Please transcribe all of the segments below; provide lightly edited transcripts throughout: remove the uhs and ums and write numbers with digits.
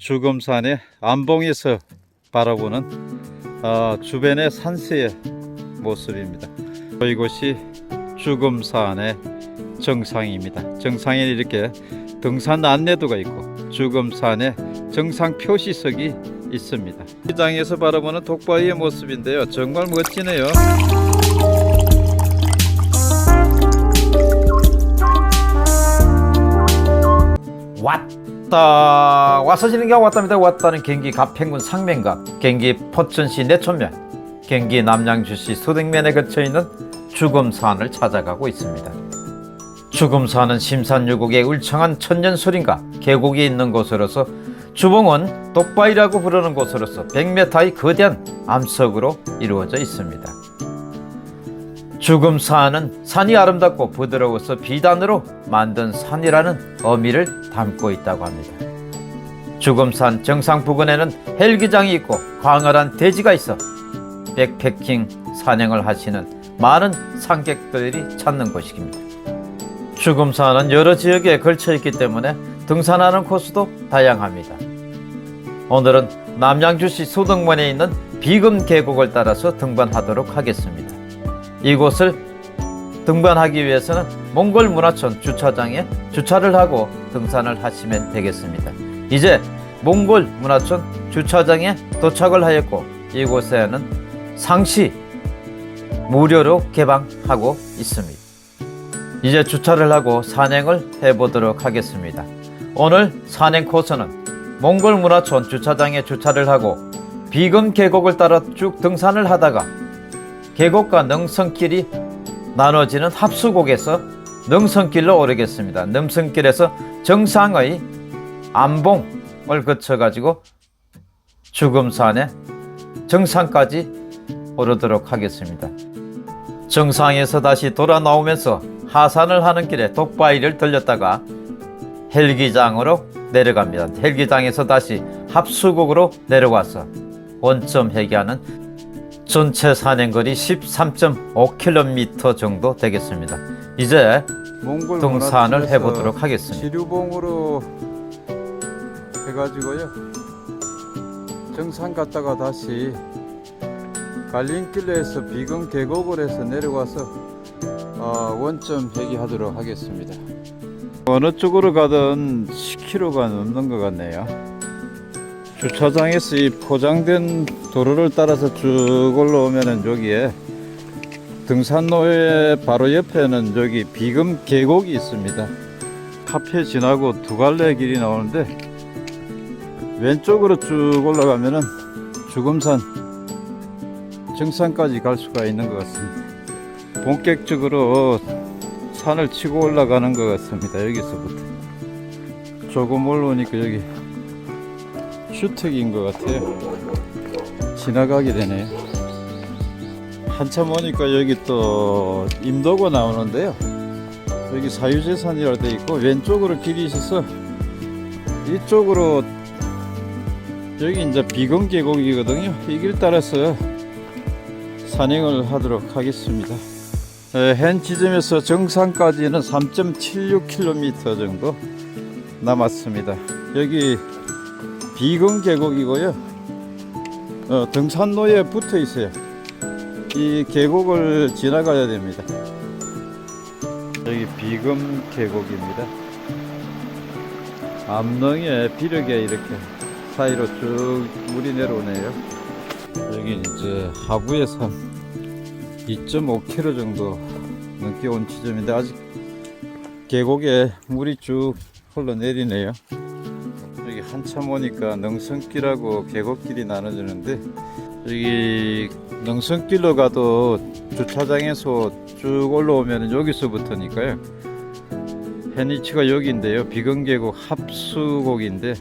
주금산의 안봉에서 바라보는 주변의 산세의 모습입니다. 이곳이 주금산의 정상입니다. 정상에 이렇게 등산 안내도가 있고 주금산의 정상 표시석이 있습니다. 이 장에서 바라보는 독바위의 모습인데요, 정말 멋지네요. 와서 지는 게 왔답니다. 왔다는 경기 가평군 상면각, 경기 포천시 내촌면, 경기 남양주시 수덕면에 거쳐있는 주금산을 찾아가고 있습니다. 주금산은 심산유곡의 울창한 천년소림과 계곡이 있는 곳으로서 주봉은 독바위라고 부르는 곳으로서 100m의 거대한 암석으로 이루어져 있습니다. 주금산은 산이 아름답고 부드러워서 비단으로 만든 산이라는 의미를 담고 있다고 합니다. 주금산 정상 부근에는 헬기장이 있고 광활한 대지가 있어 백패킹 산행을 하시는 많은 상객들이 찾는 곳입니다. 주금산은 여러 지역에 걸쳐 있기 때문에 등산하는 코스도 다양합니다. 오늘은 남양주시 수덕면에 있는 비금 계곡을 따라서 등반하도록 하겠습니다. 이곳을 등반하기 위해서는 몽골 문화촌 주차장에 주차를 하고 등산을 하시면 되겠습니다. 이제 몽골 문화촌 주차장에 도착을 하였고 이곳에는 상시 무료로 개방하고 있습니다. 이제 주차를 하고 산행을 해보도록 하겠습니다. 오늘 산행 코스는 몽골 문화촌 주차장에 주차를 하고 비금 계곡을 따라 쭉 등산을 하다가 계곡과 능선길이 나눠지는 합수곡에서 능선길로 오르겠습니다. 능선길에서 정상의 안봉을 거쳐가지고 주금산의 정상까지 오르도록 하겠습니다. 정상에서 다시 돌아 나오면서 하산을 하는 길에 독바위를 들렸다가 헬기장으로 내려갑니다. 헬기장에서 다시 합수곡으로 내려와서 원점 회귀하는 전체 산행거리 13.5km 정도 되겠습니다. 이제 등산을 해보도록 하겠습니다. 지류봉으로 해가지고요, 정상 갔다가 다시 갈림길로에서 비금 계곡을 해서 내려와서 원점 회귀하도록 하겠습니다. 어느 쪽으로 가든 10km가 넘는 것 같네요. 주차장에서 이 포장된 도로를 따라서 쭉 올라오면은 여기에 등산로의 바로 옆에는 여기 비금 계곡이 있습니다. 카페 지나고 두 갈래 길이 나오는데 왼쪽으로 쭉 올라가면은 주금산 정상까지 갈 수가 있는 것 같습니다. 본격적으로 산을 치고 올라가는 것 같습니다. 여기서부터 조금 올라오니까 여기 주택인 것 같아요. 지나가게 되네요. 한참 오니까 여기 또 임도가 나오는데요, 여기 사유재산이라고 되어 있고 왼쪽으로 길이 있어서 이쪽으로 여기 이제 비금 계곡이거든요. 이 길 따라서 산행을 하도록 하겠습니다. 현 지점에서 정상까지는 3.76km 정도 남았습니다. 여기 비금 계곡이고요, 등산로에 붙어 있어요. 이 계곡을 지나가야 됩니다. 여기 비금 계곡입니다. 암릉에 비력에 이렇게 사이로 쭉 물이 내려오네요. 여기 이제 하부에서 2.5km 정도 넘게 온 지점인데 아직 계곡에 물이 쭉 흘러내리네요. 여기 한참 오니까 능선길하고 계곡길이 나눠지는데 여기 능선길로 가도 주차장에서 쭉 올라오면 여기서부터니까요. 현 위치가 여기인데요, 비금계곡 합수곡인데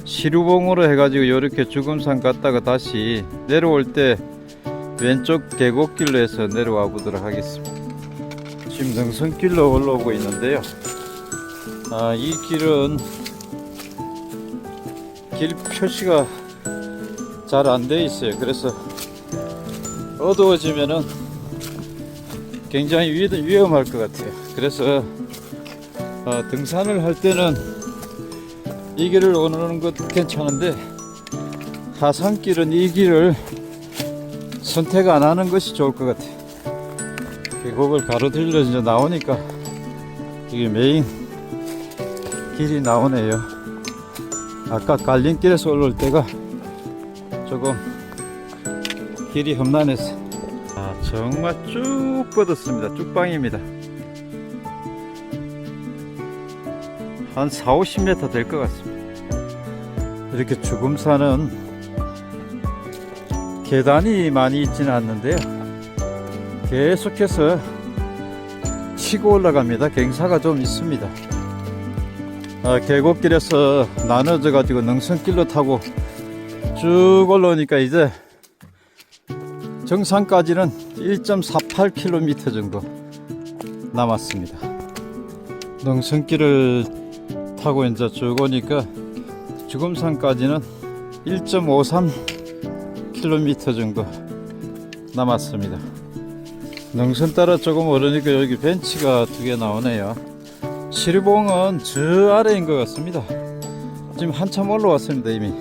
시루봉으로 해가지고 이렇게 주금산 갔다가 다시 내려올 때 왼쪽 계곡길로 해서 내려와 보도록 하겠습니다. 지금 능선길로 올라오고 있는데요, 이 길은 길 표시가 잘 안 돼 있어요. 그래서 어두워지면은 굉장히 위험할 것 같아요. 그래서 등산을 할 때는 이 길을 오르는 것 괜찮은데 하산길은 이 길을 선택 안 하는 것이 좋을 것 같아. 계곡을 가로질러 이제 나오니까 이게 메인 길이 나오네요. 아까 갈림길에서 올라올 때가 조금 길이 험난했어. 정말 쭉 뻗었습니다. 쭉방입니다. 한 40-50m 될 것 같습니다. 이렇게 죽음산은 계단이 많이 있지는 않는데요, 계속해서 치고 올라갑니다. 경사가 좀 있습니다. 계곡길에서 나눠져 가지고 능선길로 타고 쭉 올라오니까 이제 정상까지는 1.48km 정도 남았습니다. 능선길을 타고 이제 쭉 오니까 죽음산까지는 1.53km 정도 남았습니다. 능선 따라 조금 오르니까 여기 벤치가 2개 나오네요. 시리봉은 저 아래인 것 같습니다. 지금 한참 올라왔습니다. 이미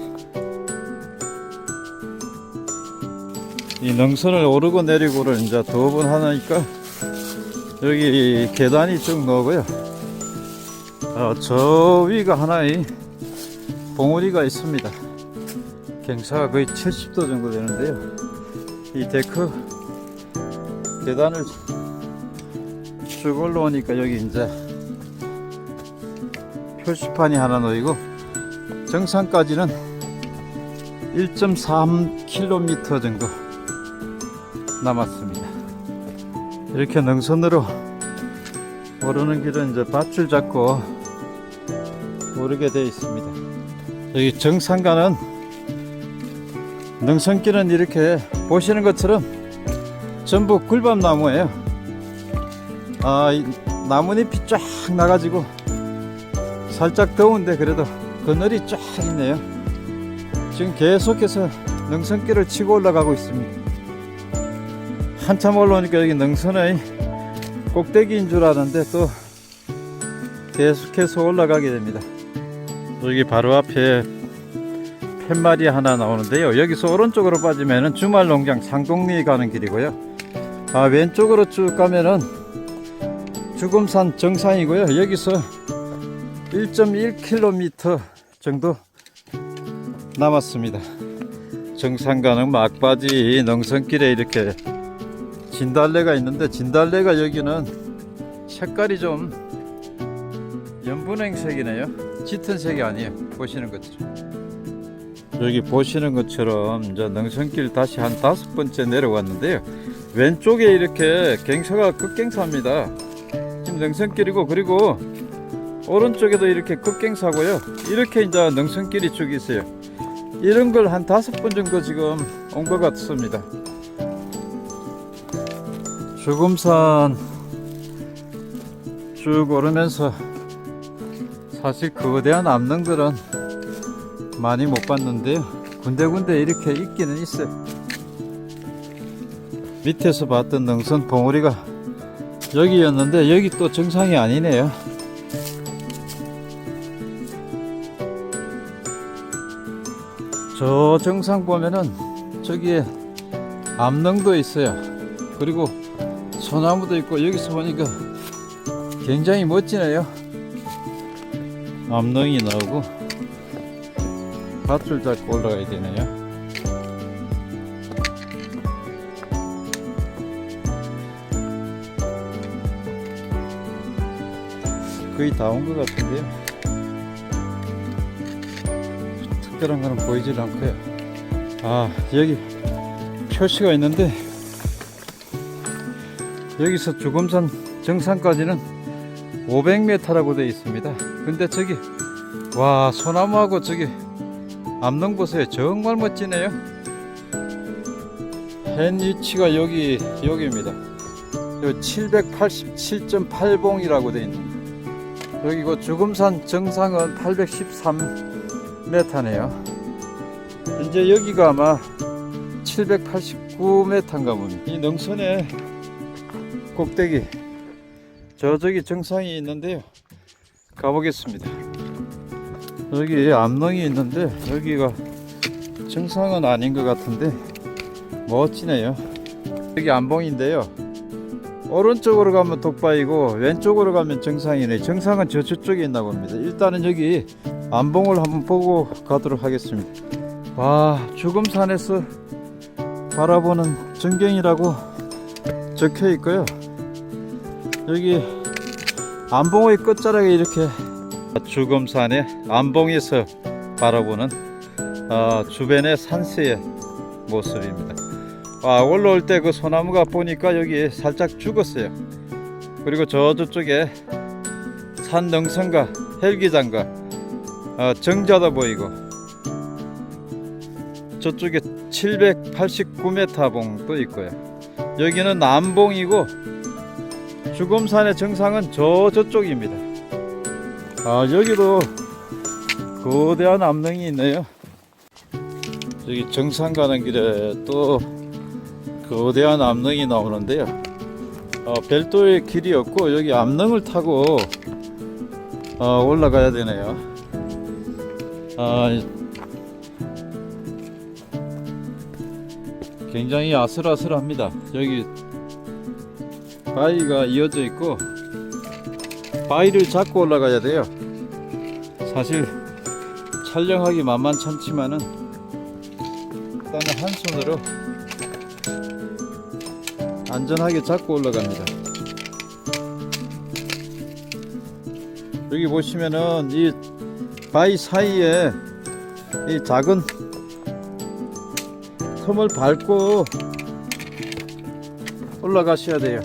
이 능선을 오르고 내리고를 이제 2번 하니까 여기 계단이 쭉 나오고요. 저 위가 하나의 봉우리가 있습니다. 경사가 거의 70도 정도 되는데요, 이 데크 계단을 쭉 올라오니까 여기 이제 표시판이 하나 놓이고 정상까지는 1.3km 정도 남았습니다. 이렇게 능선으로 오르는 길은 이제 밧줄 잡고 오르게 되어 있습니다. 여기 정상가는 능선길은 이렇게 보시는 것처럼 전부 굴밤나무예요. 이 나뭇잎이 쫙 나가지고 살짝 더운데 그래도 그늘이 쫙 있네요. 지금 계속해서 능선길을 치고 올라가고 있습니다. 한참 올라오니까 여기 능선의 꼭대기인 줄 아는데 또 계속해서 올라가게 됩니다. 여기 바로 앞에 팻말이 하나 나오는데요, 여기서 오른쪽으로 빠지면은 주말농장 상동리 가는 길이고요, 왼쪽으로 쭉 가면은 죽음산 정상이고요, 여기서 1.1km 정도 남았습니다. 정상 가는 막바지 능선길에 이렇게 진달래가 있는데, 진달래가 여기는 색깔이 좀 연분홍색이네요. 짙은 색이 아니에요. 보시는 것처럼. 여기 보시는 것처럼 이제 능선길 다시 한 5번째 내려왔는데요, 왼쪽에 이렇게 경사가 급경사입니다. 지금 능선길이고, 그리고 오른쪽에도 이렇게 급경사고요, 이렇게 이제 능선길이 쭉 있어요. 이런 걸 한 5번 정도 지금 온 것 같습니다. 죽음산 쭉 오르면서 사실 거대한 암릉들은 많이 못 봤는데요, 군데군데 이렇게 있기는 있어요. 밑에서 봤던 능선 봉우리가 여기였는데 여기 또 정상이 아니네요. 저 정상 보면은 저기에 암릉도 있어요. 그리고 소나무도 있고, 여기서 보니까 굉장히 멋지네요. 암릉이 나오고 밧줄 잡고 올라가야 되네요. 거의 다 온 것 같은데요, 특별한 거는 보이질 않고요. 여기 표시가 있는데, 여기서 죽음산 정상까지는 500m라고 되어 있습니다. 근데 저기 소나무하고 저기 암릉 보세요. 정말 멋지네요. 현 위치가 여기입니다. 여기 787.8봉이라고 되어 있는, 여기 죽음산 정상은 813m네요. 이제 여기가 아마 789m인가 봅니다. 이 능선의 꼭대기 저기 정상이 있는데요, 가보겠습니다. 여기 암릉이 있는데 여기가 정상은 아닌 것 같은데 멋지네요. 여기 암봉인데요, 오른쪽으로 가면 독바이고 왼쪽으로 가면 정상이네. 정상은 저쪽에 있나 봅니다. 일단은 여기 암봉을 한번 보고 가도록 하겠습니다. 와, 주금산에서 바라보는 전경이라고 적혀 있고요. 여기 암봉의 끝자락에 이렇게 주금산의 암봉에서 바라보는 주변의 산세의 모습입니다. 올라올 때 그 소나무가 보니까 여기 살짝 죽었어요. 그리고 저쪽에 산 능선과 헬기장과 정자도 보이고, 저쪽에 789m 봉도 있고요. 여기는 남봉이고 주금산의 정상은 저쪽입니다. 여기도 거대한 암릉이 있네요. 여기 정상 가는 길에 또 거대한 암릉이 나오는데요, 별도의 길이 없고 여기 암릉을 타고 올라가야 되네요. 굉장히 아슬아슬합니다. 여기 바위가 이어져 있고 바위를 잡고 올라가야 돼요. 사실 촬영하기 만만찮지만은 일단은 한 손으로 안전하게 잡고 올라갑니다. 여기 보시면은 이 바위 사이에 이 작은 틈을 밟고 올라가셔야 돼요.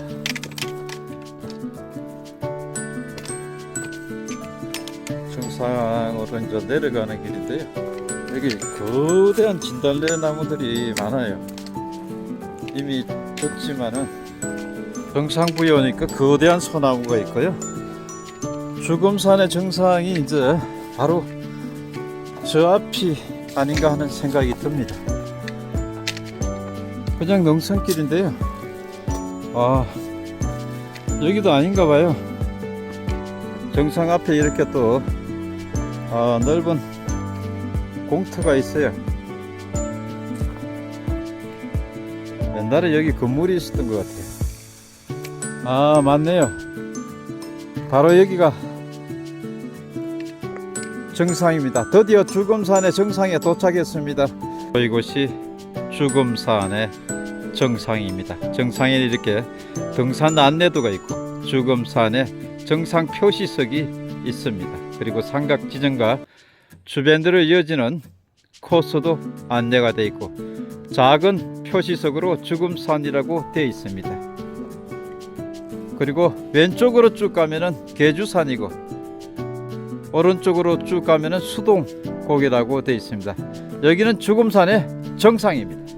정상으로 이제 내려가는 길인데요, 여기 거대한 진달래 나무들이 많아요. 이미 졌지만은 정상부에 오니까 거대한 소나무가 있고요. 주금산의 정상이 이제 바로 저 앞이 아닌가 하는 생각이 듭니다. 그냥 능선길인데요, 여기도 아닌가 봐요. 정상 앞에 이렇게 또 넓은 공터가 있어요. 옛날에 여기 건물이 있었던 것 같아요. 맞네요. 바로 여기가 정상입니다. 드디어 주금산의 정상에 도착했습니다. 이곳이 주금산의 정상입니다. 정상에 이렇게 등산 안내도가 있고 주금산의 정상 표시석이 있습니다. 그리고 삼각 지점과 주변으로 이어지는 코스도 안내가 되어 있고 작은 표시석으로 주금산이라고 되어 있습니다. 그리고 왼쪽으로 쭉 가면은 계주산이고 오른쪽으로 쭉 가면은 수동고개라고 되어 있습니다. 여기는 주금산의 정상입니다.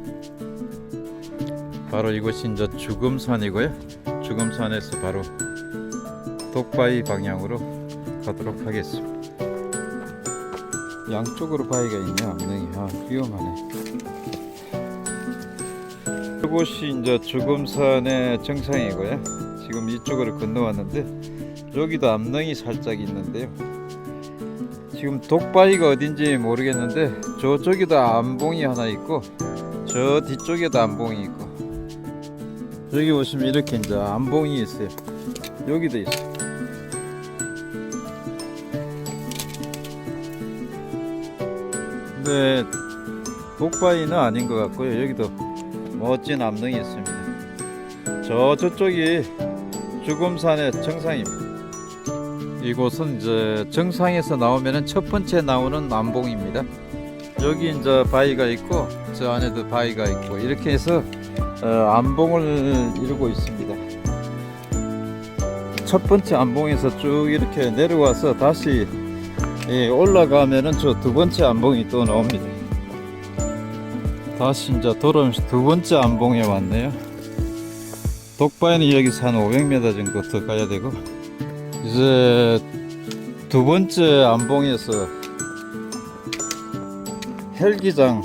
바로 이곳이 이제 주금산이고요. 주금산에서 바로 독바위 방향으로 가도록 하겠습니다. 양쪽으로 바위가 있네. 암릉이 위험하네. 이곳이 이제 주금산의 정상이고요. 지금 이쪽으로 건너왔는데 여기도 암릉이 살짝 있는데요, 지금 독바위가 어딘지 모르겠는데 저쪽에도 암봉이 하나 있고 저 뒤쪽에도 암봉이 있고, 여기 보시면 이렇게 이제 암봉이 있어요. 여기도 있어요. 근데 독바위는 아닌 것 같고요. 여기도 멋진 암릉이 있습니다. 저쪽이 주금산의 정상입니다. 이곳은 이제 정상에서 나오면은 첫 번째 나오는 암봉입니다. 여기 이제 바위가 있고 저 안에도 바위가 있고 이렇게 해서 암봉을 이루고 있습니다. 첫 번째 암봉에서 쭉 이렇게 내려와서 다시 올라가면은 저 두 번째 암봉이 또 나옵니다. 다시 이제 돌아오면서 두 번째 암봉에 왔네요. 독바위는 여기서 한 500m 정도 더 가야 되고, 이제 두 번째 암봉에서 헬기장,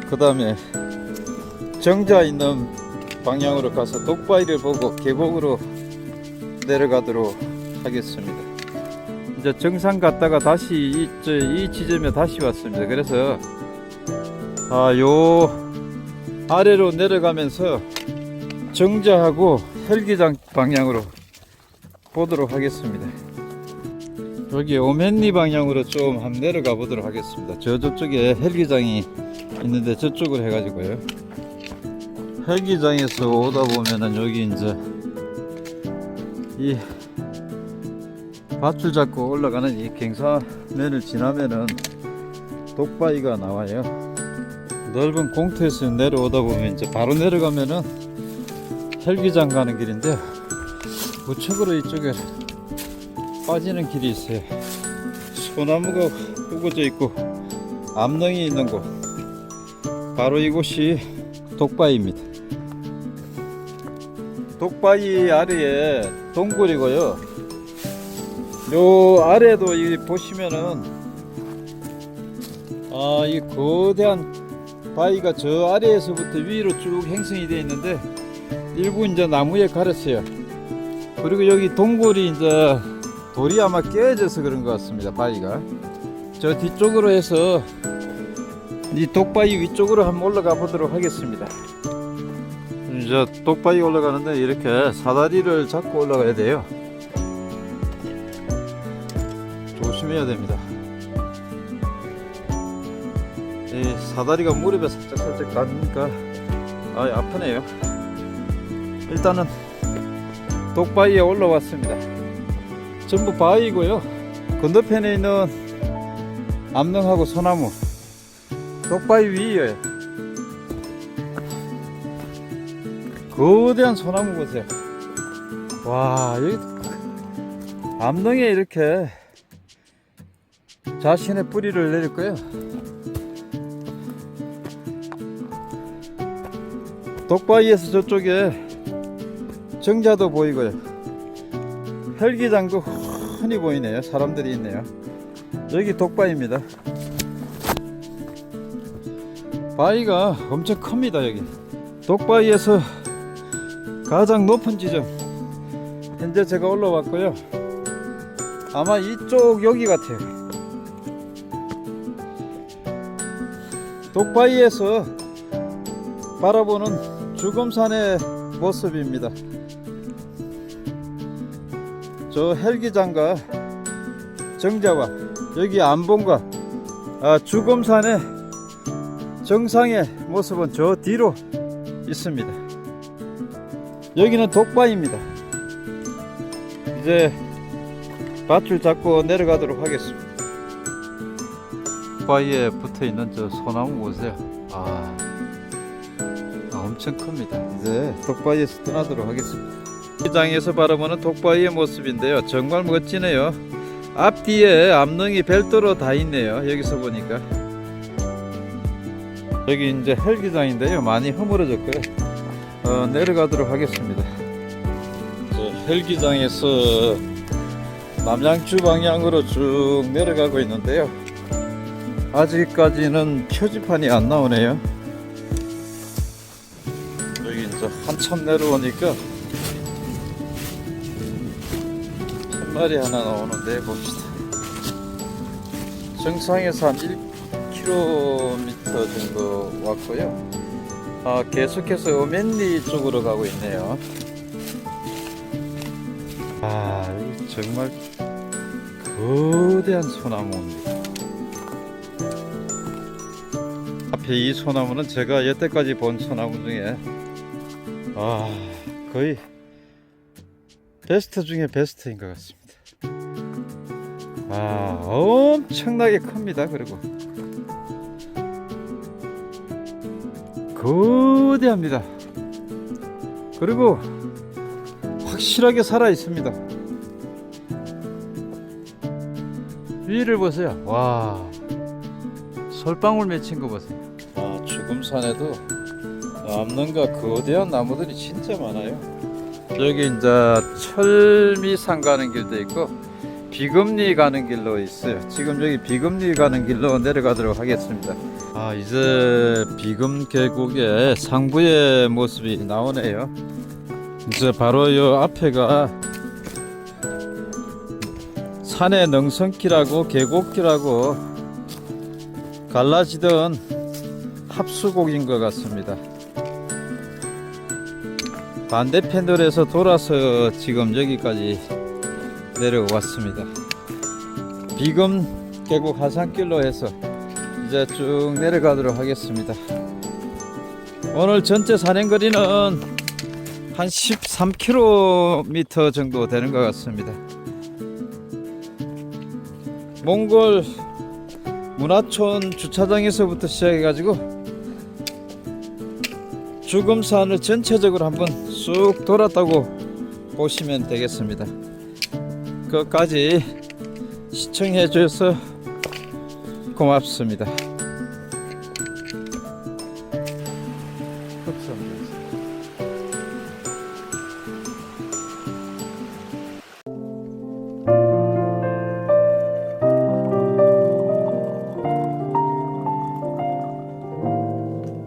그 다음에 정자 있는 방향으로 가서 독바위를 보고 계곡으로 내려가도록 하겠습니다. 이제 정상 갔다가 다시 이 지점에 다시 왔습니다. 그래서 요 아래로 내려가면서 정자하고 헬기장 방향으로 보도록 하겠습니다. 여기 오맨리 방향으로 좀 한번 내려가 보도록 하겠습니다. 저쪽에 헬기장이 있는데 저쪽으로 해가지고요. 헬기장에서 오다 보면은 여기 이제 이 밧줄 잡고 올라가는 이 갱사면을 지나면은 독바위가 나와요. 넓은 공터에서 내려오다 보면 이제 바로 내려가면은 헬기장 가는 길인데 우측으로 이쪽에 빠지는 길이 있어요. 소나무가 우거져 있고 암릉이 있는 곳, 바로 이곳이 독바위입니다. 독바위 아래에 동굴이고요. 요 아래도 이 보시면은 이 거대한 바위가 저 아래에서부터 위로 쭉 형성이 되어 있는데 일부 이제 나무에 가렸어요. 그리고 여기 동굴이 이제 돌이 아마 깨져서 그런 것 같습니다. 바위가 저 뒤쪽으로 해서 이 독바위 위쪽으로 한번 올라가 보도록 하겠습니다. 이제 독바위 올라가는데 이렇게 사다리를 잡고 올라가야 돼요. 조심해야 됩니다. 이 사다리가 무릎에 살짝 닿으니까 아프네요. 일단은 독바위에 올라왔습니다. 전부 바위고요. 건너편에 있는 암릉하고 소나무, 독바위 위에 거대한 소나무 보세요. 와, 여기 암릉에 이렇게 자신의 뿌리를 내릴 거예요. 독바위에서 저쪽에 정자도 보이고요. 헬기장도 흔히 보이네요. 사람들이 있네요. 여기 독바위입니다. 바위가 엄청 큽니다. 여기 독바위에서 가장 높은 지점, 현재 제가 올라왔고요. 아마 이쪽 여기 같아요. 독바위에서 바라보는 주금산의 모습입니다. 저 헬기장과 정자와 여기 안봉과 주금산의 정상의 모습은 저 뒤로 있습니다. 여기는 독바위입니다. 이제 밧줄 잡고 내려가도록 하겠습니다. 독바위에 붙어있는 저 소나무 보세요. 엄청 큽니다. 이제 독바위에서 떠나도록 하겠습니다. 헬기장에서 바라보는 독바위의 모습인데요. 정말 멋지네요. 앞뒤에 암릉이 별도로 다 있네요. 여기서 보니까 여기 이제 헬기장인데요. 많이 허물어졌고요. 내려가도록 하겠습니다. 헬기장에서 남양주 방향으로 쭉 내려가고 있는데요. 아직까지는 표지판이 안 나오네요. 여기 이제 한참 내려오니까 팻말이 하나 나오는데 봅시다. 정상에서 한 1km 정도 왔고요. 계속해서 어맨리 쪽으로 가고 있네요. 여기 정말 거대한 소나무입니다. 앞에 이 소나무는 제가 여태까지 본 소나무 중에 거의 베스트 중에 베스트인 것 같습니다. 엄청나게 큽니다. 그리고 거대합니다. 그리고 확실하게 살아 있습니다. 위를 보세요. 와, 솔방울 맺힌 거 보세요. 주금산에도 암릉과 거대한 나무들이 진짜 많아요. 여기 이제 철미산 가는 길도 있고 비금리 가는 길로 있어요. 지금 여기 비금리 가는 길로 내려가도록 하겠습니다. 이제 비금 계곡의 상부의 모습이 나오네요. 이제 바로 요 앞에가 산의 능선길하고 계곡길하고 갈라지던 합수곡인 것 같습니다. 반대편으로 해서 돌아서 지금 여기까지 내려왔습니다. 비금 계곡 하산길로 해서 이제 쭉 내려가도록 하겠습니다. 오늘 전체 산행거리는 한 13km 정도 되는 것 같습니다. 몽골 문화촌 주차장에서부터 시작해 가지고 주금산을 전체적으로 한번 쑥 돌았다고 보시면 되겠습니다. 끝까지 시청해 주셔서 고맙습니다.